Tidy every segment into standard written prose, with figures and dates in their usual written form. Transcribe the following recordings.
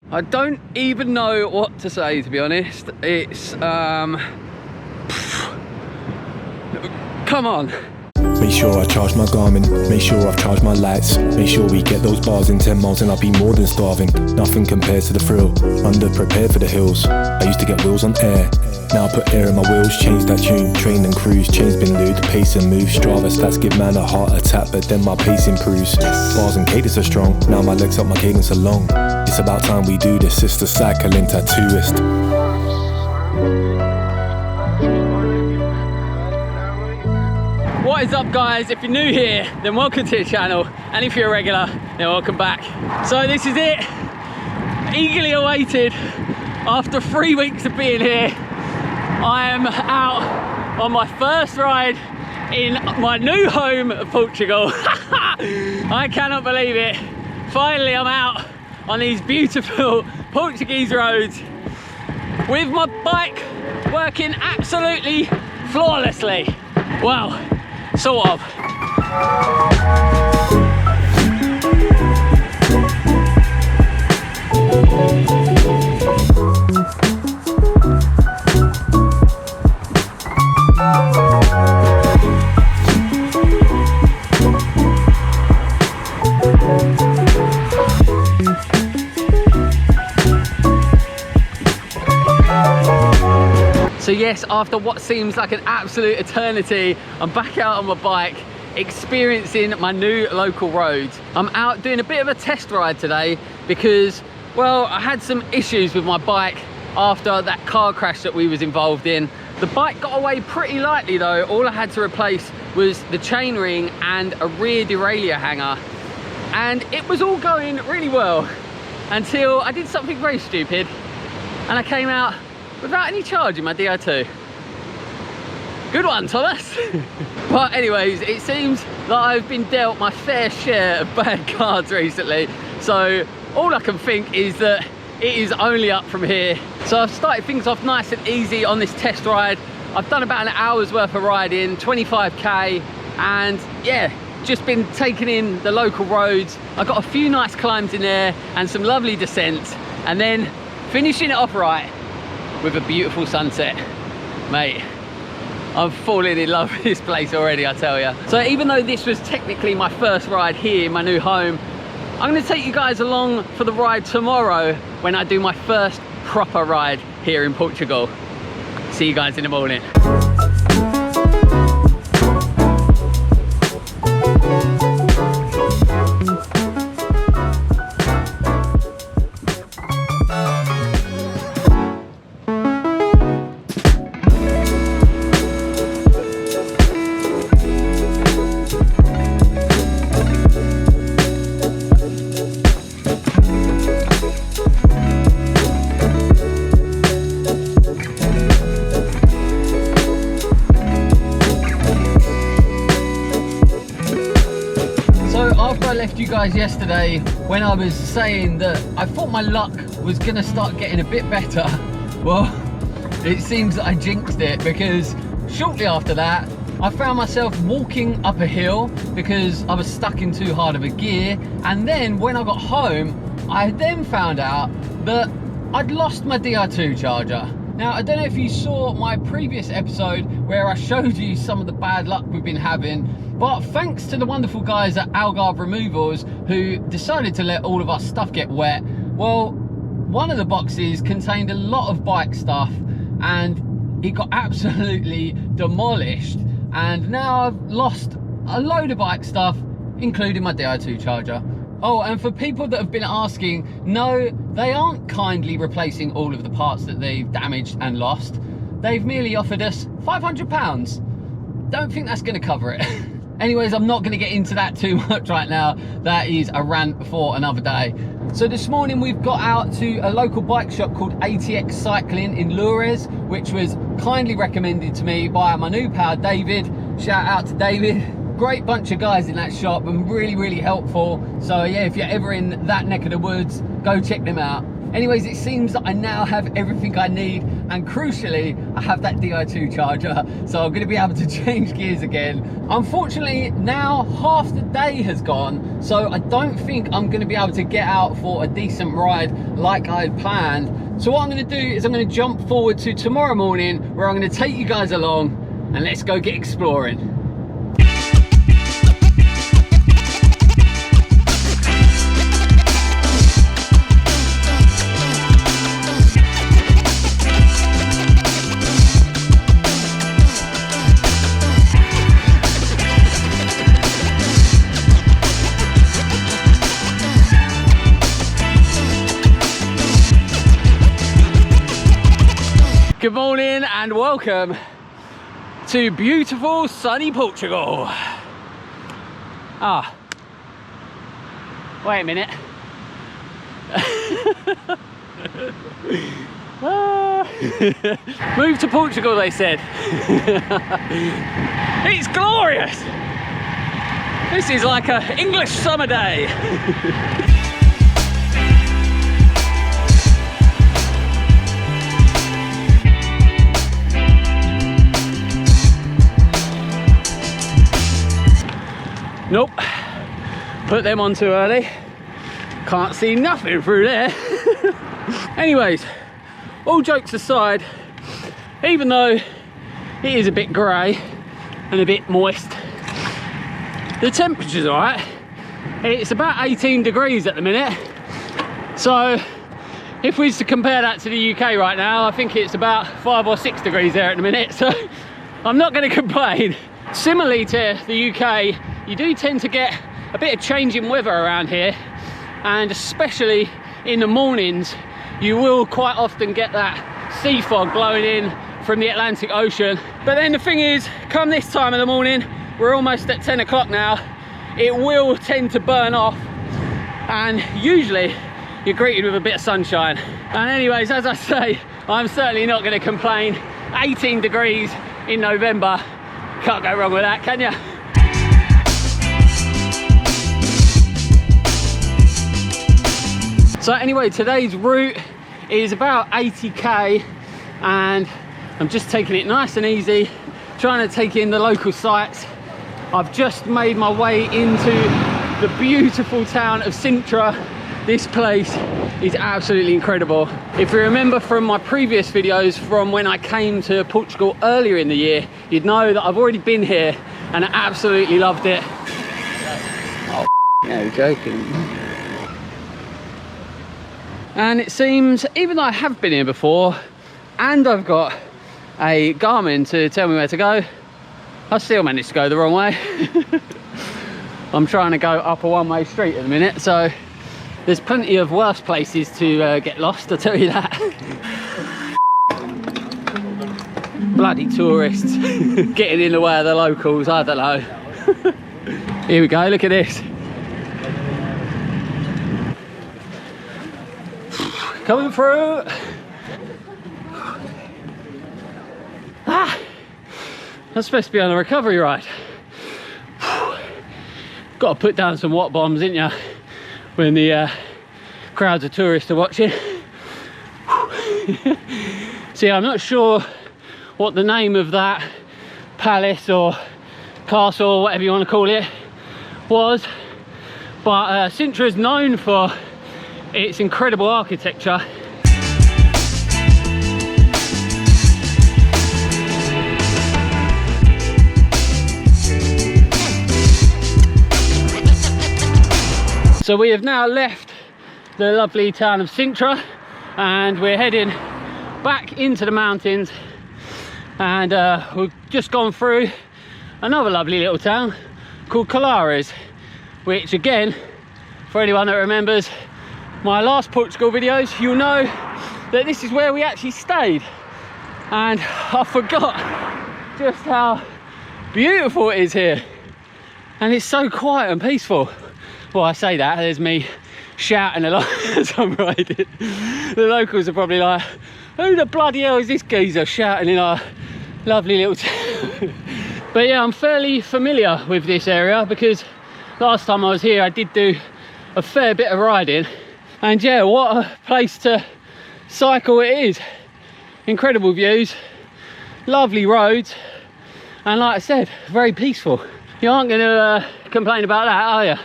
I don't even know what to say, to be honest. It's come on. Make sure I charge my Garmin, make sure I've charged my lights. Make sure we get those bars in 10 miles and I'll be more than starving. Nothing compares to the thrill, under-prepared for the hills. I used to get wheels on air, now I put air in my wheels. Change that tune, train and cruise. Chains been lewd, pace and move. Strava stats give man a heart attack, but then my pace improves. Bars and cadence are strong, now my legs up, my cadence are long. It's about time we do this, it's the cycling tattooist. What is up, guys? If you're new here, then welcome to the channel, and if you're a regular, then welcome back. So this is it, eagerly awaited. After 3 weeks of being here, I am out on my first ride in my new home of Portugal. I cannot believe it. Finally, I'm out on these beautiful Portuguese roads with my bike working absolutely flawlessly. Well, sort of. So yes, after what seems like an absolute eternity, I'm back out on my bike, experiencing my new local roads. I'm out doing a bit of a test ride today because, well, I had some issues with my bike after that car crash that we was involved in. The bike got away pretty lightly though. All I had to replace was the chainring and a rear derailleur hanger. And it was all going really well until I did something very stupid and I came out without any charge in my Di2. Good one, Thomas. But anyways, it seems that I've been dealt my fair share of bad cards recently. So all I can think is that it is only up from here. So I've started things off nice and easy on this test ride. I've done about an hour's worth of riding, 25k, and yeah, just been taking in the local roads. I got a few nice climbs in there and some lovely descents, and then finishing it off right with a beautiful sunset. Mate, I'm falling in love with this place already, I tell you. So even though this was technically my first ride here in my new home, I'm gonna take you guys along for the ride tomorrow when I do my first proper ride here in Portugal. See you guys in the morning. I left you guys yesterday when I was saying that I thought my luck was gonna start getting a bit better. Well, it seems that I jinxed it, because shortly after that I found myself walking up a hill because I was stuck in too hard of a gear, and then when I got home I then found out that I'd lost my Di2 charger. Now, I don't know if you saw my previous episode where I showed you some of the bad luck we've been having, but thanks to the wonderful guys at Algarve Removals who decided to let all of our stuff get wet, well, one of the boxes contained a lot of bike stuff and it got absolutely demolished, and now I've lost a load of bike stuff, including my Di2 charger. Oh, and for people that have been asking, no, they aren't kindly replacing all of the parts that they've damaged and lost. They've merely offered us £500. Don't think that's going to cover it. Anyways, I'm not going to get into that too much right now. That is a rant for another day. So this morning we've got out to a local bike shop called ATX Cycling in Loures, which was kindly recommended to me by my new pal David. Shout out to David. Great bunch of guys in that shop and really, really helpful. So yeah, if you're ever in that neck of the woods, go check them out. Anyways, it seems that I now have everything I need, and crucially, I have that Di2 charger, so I'm going to be able to change gears again. Unfortunately, now half the day has gone, so I don't think I'm going to be able to get out for a decent ride like I had planned. So what I'm going to do is I'm going to jump forward to tomorrow morning, where I'm going to take you guys along, and let's go get exploring. Good morning and welcome to beautiful sunny Portugal. Ah, wait a minute. Move to Portugal, they said. It's glorious. This is like an English summer day. Nope, put them on too early. Can't see nothing through there. Anyways, all jokes aside, even though it is a bit grey and a bit moist, the temperature's alright. It's about 18 degrees at the minute. So if we was to compare that to the UK right now, I think it's about 5 or 6 degrees there at the minute. So I'm not going to complain. Similarly to the UK, you do tend to get a bit of change in weather around here, and especially in the mornings you will quite often get that sea fog blowing in from the Atlantic Ocean. But then the thing is, come this time of the morning, we're almost at 10 o'clock now, it will tend to burn off, and usually you're greeted with a bit of sunshine. And anyways, as I say, I'm certainly not going to complain. 18 degrees in November, can't go wrong with that, can you? So anyway, today's route is about 80k, and I'm just taking it nice and easy, trying to take in the local sights. I've just made my way into the beautiful town of Sintra. This place is absolutely incredible. If you remember from my previous videos from when I came to Portugal earlier in the year, you'd know that I've already been here and I absolutely loved it. Oh, no, joking. And it seems, even though I have been here before and I've got a Garmin to tell me where to go, I still managed to go the wrong way. I'm trying to go up a one-way street at the minute, so there's plenty of worse places to get lost, I'll tell you that. Bloody tourists getting in the way of the locals, I don't know. Here we go, look at this. Coming through. Ah, I'm supposed to be on a recovery ride. Got to put down some watt bombs, didn't you, when the crowds of tourists are watching. See, I'm not sure what the name of that palace or castle or whatever you want to call it was, but Sintra is known for its incredible architecture. So we have now left the lovely town of Sintra and we're heading back into the mountains, and we've just gone through another lovely little town called Karl, which again, for anyone that remembers my last Portugal videos, you'll know that this is where we actually stayed, and I forgot just how beautiful it is here, and it's so quiet and peaceful. Well, I say that, there's me shouting a lot as I'm riding. The locals are probably like, who the bloody hell is this geezer shouting in our lovely little town? But yeah, I'm fairly familiar with this area because last time I was here I did do a fair bit of riding, And yeah, what a place to cycle it is. Incredible views, lovely roads, and like I said, very peaceful. You aren't going to complain about that, are you?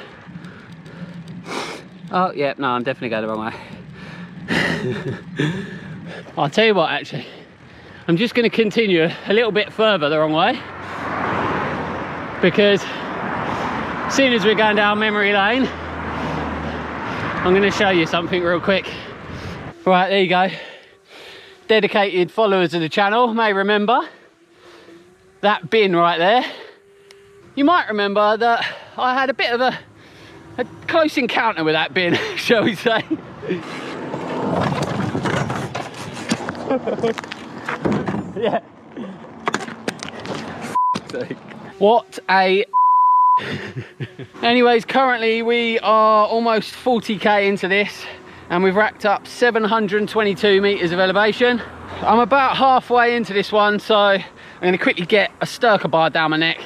Oh yeah, no, I'm definitely going the wrong way. I'll tell you what, actually, I'm just going to continue a little bit further the wrong way, because seeing as we're going down memory lane, I'm going to show you something real quick. Right, there you go. Dedicated followers of the channel may remember that bin right there. You might remember that I had a bit of a close encounter with that bin, shall we say. Yeah. What a anyways, currently we are almost 40k into this, and we've racked up 722 meters of elevation. I'm about halfway into this one, so I'm going to quickly get a Sturker bar down my neck,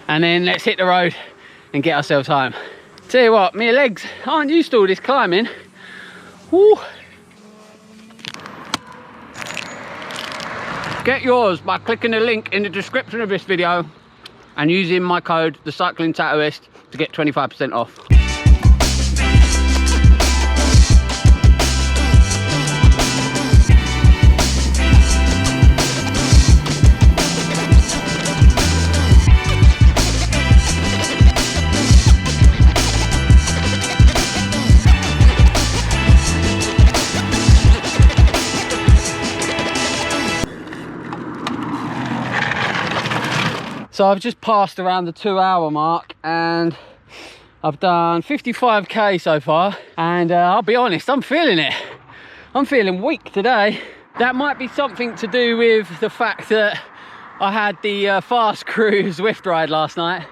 and then let's hit the road and get ourselves home. Tell you what, my legs aren't used to all this climbing. Woo. Get yours by clicking the link in the description of this video and using my code, the Cycling Tattooist, to get 25% off. So I've just passed around the 2 hour mark, and I've done 55k so far, and I'll be honest, I'm feeling it. I'm feeling weak today. That might be something to do with the fact that I had the fast cruise Zwift ride last night,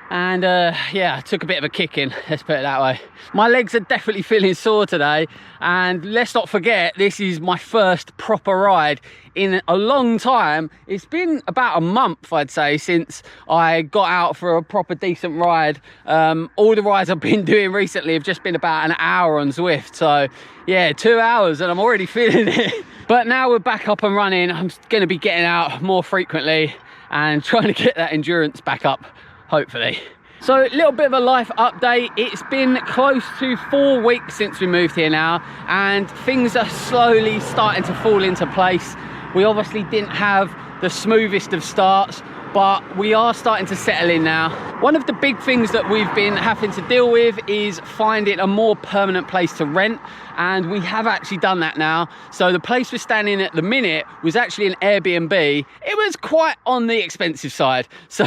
and yeah, I took a bit of a kicking, let's put it that way. My legs are definitely feeling sore today, and let's not forget, this is my first proper ride in a long time. It's been about a month, I'd say, since I got out for a proper decent ride. All the rides I've been doing recently have just been about an hour on Zwift, so yeah, 2 hours and I'm already feeling it. But now we're back up and running, I'm going to be getting out more frequently and trying to get that endurance back up, hopefully. So a little bit of a life update. It's been close to 4 weeks since we moved here now, and things are slowly starting to fall into place. We obviously didn't have the smoothest of starts, but we are starting to settle in now. One of the big things that we've been having to deal with is finding a more permanent place to rent, and we have actually done that now. So the place we're standing in at the minute was actually an Airbnb. It was quite on the expensive side, so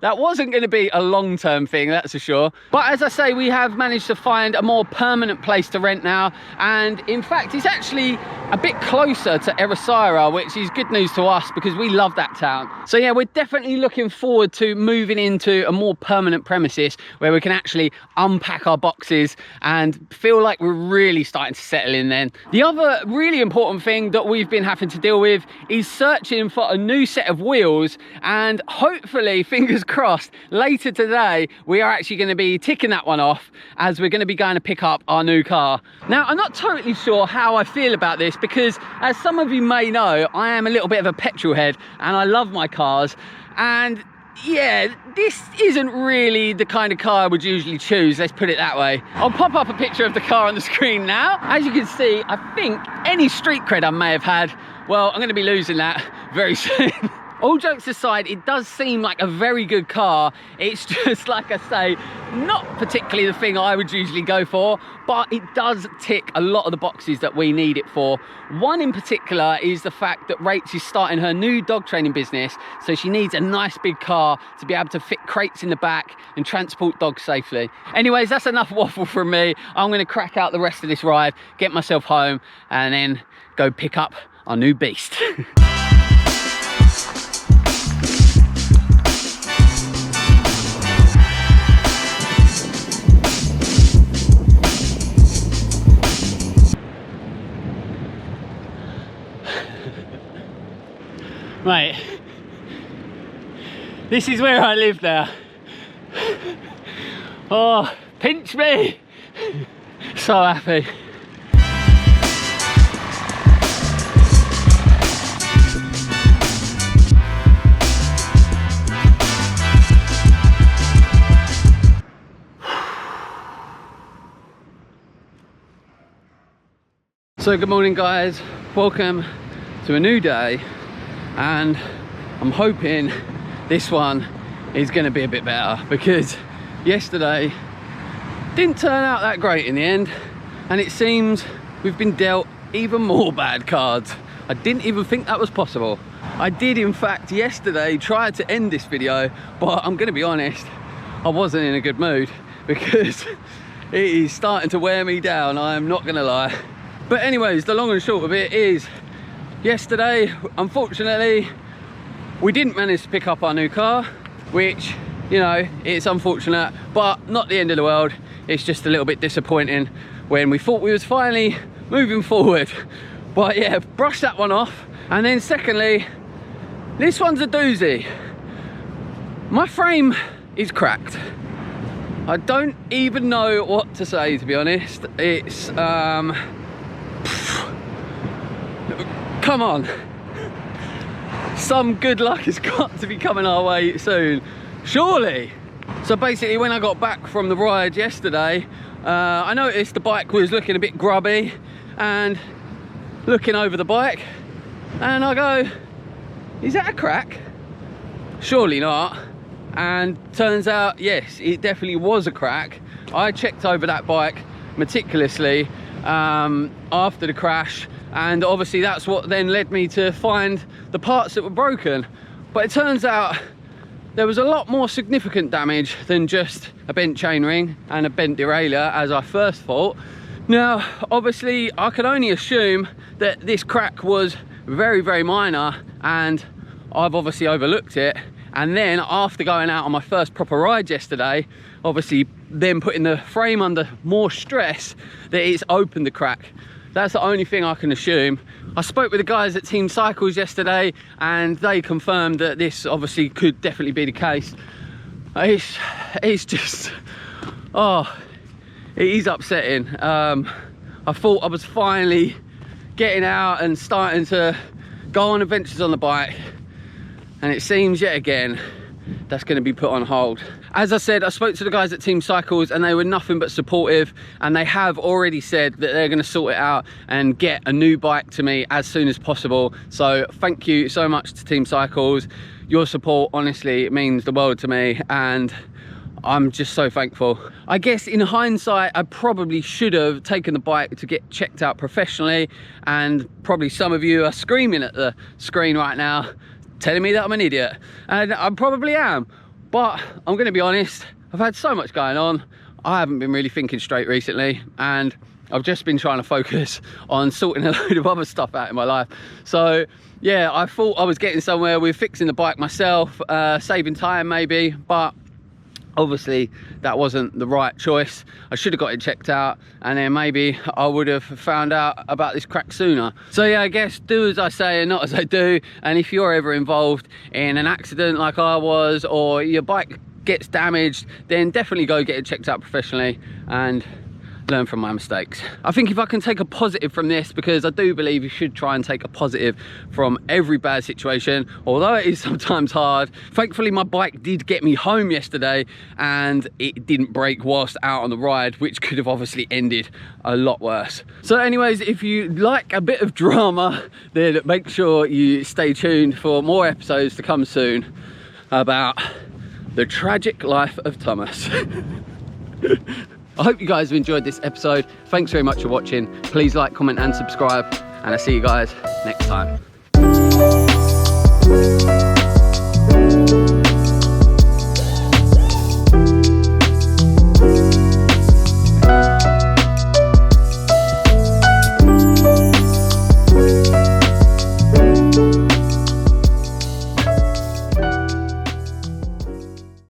that wasn't going to be a long-term thing, that's for sure. But as I say, we have managed to find a more permanent place to rent now, and in fact it's actually a bit closer to Ericeira, which is good news to us because we love that town. So yeah, we're definitely looking forward to moving into a more permanent premises where we can actually unpack our boxes and feel like we're really starting to settle in then. The other really important thing that we've been having to deal with is searching for a new set of wheels, and hopefully, fingers crossed, later today we are actually going to be ticking that one off as we're going to be going to pick up our new car. Now, I'm not totally sure how I feel about this because, as some of you may know, I am a little bit of a petrol head and I love my cars, and yeah, this isn't really the kind of car I would usually choose, let's put it that way. I'll pop up a picture of the car on the screen now. As you can see, I think any street cred I may have had, well, I'm going to be losing that very soon. All jokes aside, it does seem like a very good car. It's just, like I say, not particularly the thing I would usually go for, but it does tick a lot of the boxes that we need it for. One in particular is the fact that Rach is starting her new dog training business, so she needs a nice big car to be able to fit crates in the back and transport dogs safely. Anyways, that's enough waffle from me. I'm going to crack out the rest of this ride, get myself home, and then go pick up our new beast. Mate, this is where I live now. Oh, pinch me. So happy. So good morning guys, welcome to a new day, and I'm hoping this one is going to be a bit better, because yesterday didn't turn out that great in the end, and it seems we've been dealt even more bad cards. I didn't even think that was possible. I did in fact yesterday try to end this video, but I'm going to be honest, I wasn't in a good mood because it is starting to wear me down, I am not going to lie. But anyways, the long and short of it is, yesterday unfortunately we didn't manage to pick up our new car, which, you know, it's unfortunate but not the end of the world. It's just a little bit disappointing when we thought we was finally moving forward. But yeah, brush that one off. And then secondly, this one's a doozy. My frame is cracked. I don't even know what to say, to be honest. It's come on, some good luck has got to be coming our way soon, surely. So basically, when I got back from the ride yesterday, I noticed the bike was looking a bit grubby, and looking over the bike, and I go, is that a crack? Surely not. And turns out, yes, it definitely was a crack. I checked over that bike meticulously after the crash, and obviously that's what then led me to find the parts that were broken. But it turns out there was a lot more significant damage than just a bent chainring and a bent derailleur, as I first thought. Now, obviously, I could only assume that this crack was very, very minor, and I've obviously overlooked it. And then after going out on my first proper ride yesterday, obviously then putting the frame under more stress, that it's opened the crack. That's the only thing I can assume. I spoke with the guys at Team Cycles yesterday, and they confirmed that this obviously could definitely be the case. It's just, oh, it is upsetting. I thought I was finally getting out and starting to go on adventures on the bike, and it seems yet again that's going to be put on hold. As I said, I spoke to the guys at Team Cycles, and they were nothing but supportive, and they have already said that they're going to sort it out and get a new bike to me as soon as possible. So thank you so much to Team Cycles. Your support, honestly, it means the world to me, and I'm just so thankful. I guess in hindsight, I probably should have taken the bike to get checked out professionally, and probably some of you are screaming at the screen right now, telling me that I'm an idiot, and I probably am. But I'm going to be honest, I've had so much going on, I haven't been really thinking straight recently, and I've just been trying to focus on sorting a load of other stuff out in my life. So yeah, I thought I was getting somewhere with fixing the bike myself, saving time maybe, but obviously that wasn't the right choice. I should have got it checked out, and then maybe I would have found out about this crack sooner. So yeah, I guess do as I say and not as I do. And if you're ever involved in an accident like I was, or your bike gets damaged, then definitely go get it checked out professionally and learn from my mistakes. I think if I can take a positive from this, because I do believe you should try and take a positive from every bad situation, although it is sometimes hard. Thankfully my bike did get me home yesterday, and it didn't break whilst out on the ride, which could have obviously ended a lot worse. So anyways, if you like a bit of drama, then make sure you stay tuned for more episodes to come soon about the tragic life of Thomas. I hope you guys have enjoyed this episode. Thanks very much for watching. Please like, comment and subscribe, and I'll see you guys next time.